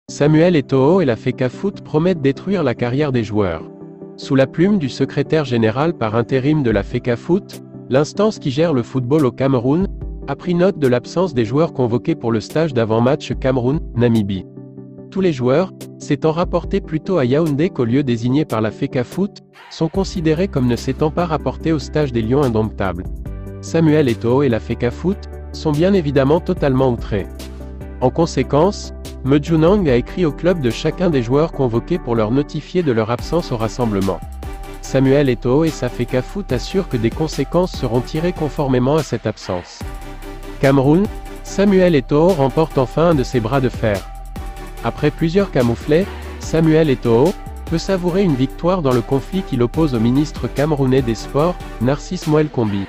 Samuel Eto'o et la FECAFOOT promettent détruire la carrière des joueurs. Sous la plume du secrétaire général par intérim de la FECAFOOT, l'instance qui gère le football au Cameroun, a pris note de l'absence des joueurs convoqués pour le stage d'avant-match Cameroun-Namibie. Tous les joueurs, s'étant rapportés plutôt à Yaoundé qu'au lieu désigné par la FECAFOOT, sont considérés comme ne s'étant pas rapportés au stage des Lions indomptables. Samuel Eto'o et la FECAFOOT sont bien évidemment totalement outrés. En conséquence, Mejunang a écrit au club de chacun des joueurs convoqués pour leur notifier de leur absence au rassemblement. Samuel Eto'o et sa FECAFOOT assurent que des conséquences seront tirées conformément à cette absence. Cameroun, Samuel Eto'o remporte enfin un de ses bras de fer. Après plusieurs camouflets, Samuel Eto'o peut savourer une victoire dans le conflit qui l'oppose au ministre camerounais des Sports, Narcisse Moelle Kombi.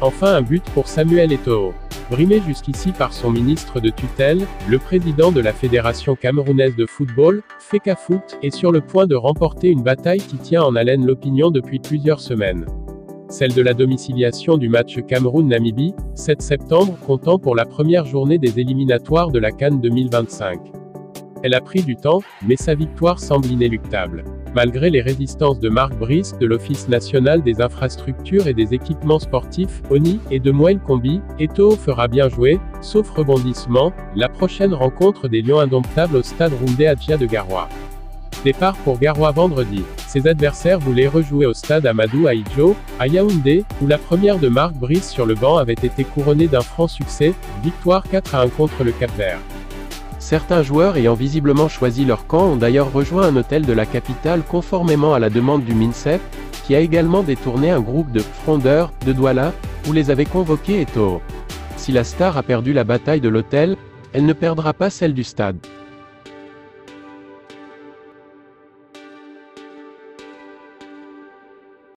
Enfin un but pour Samuel Eto'o. Brimé jusqu'ici par son ministre de tutelle, le président de la Fédération camerounaise de football, FECAFOOT, est sur le point de remporter une bataille qui tient en haleine l'opinion depuis plusieurs semaines. Celle de la domiciliation du match Cameroun-Namibie, 7 septembre, comptant pour la première journée des éliminatoires de la CAN 2025. Elle a pris du temps, mais sa victoire semble inéluctable. Malgré les résistances de Marc Brice, de l'Office national des infrastructures et des équipements sportifs, ONI, et de Moelle Kombi, Eto'o fera bien jouer, sauf rebondissement, la prochaine rencontre des Lions indomptables au stade Roundé Adja de Garoua. Départ pour Garoua vendredi. Ses adversaires voulaient rejouer au stade Amadou Ahidjo, à Yaoundé, où la première de Marc Brice sur le banc avait été couronnée d'un franc succès, victoire 4-1 contre le Cap-Vert. Certains joueurs ayant visiblement choisi leur camp ont d'ailleurs rejoint un hôtel de la capitale conformément à la demande du MINSEP, qui a également détourné un groupe de « frondeurs » de Douala, où les avait convoqués Eto'o. Si la star a perdu la bataille de l'hôtel, elle ne perdra pas celle du stade.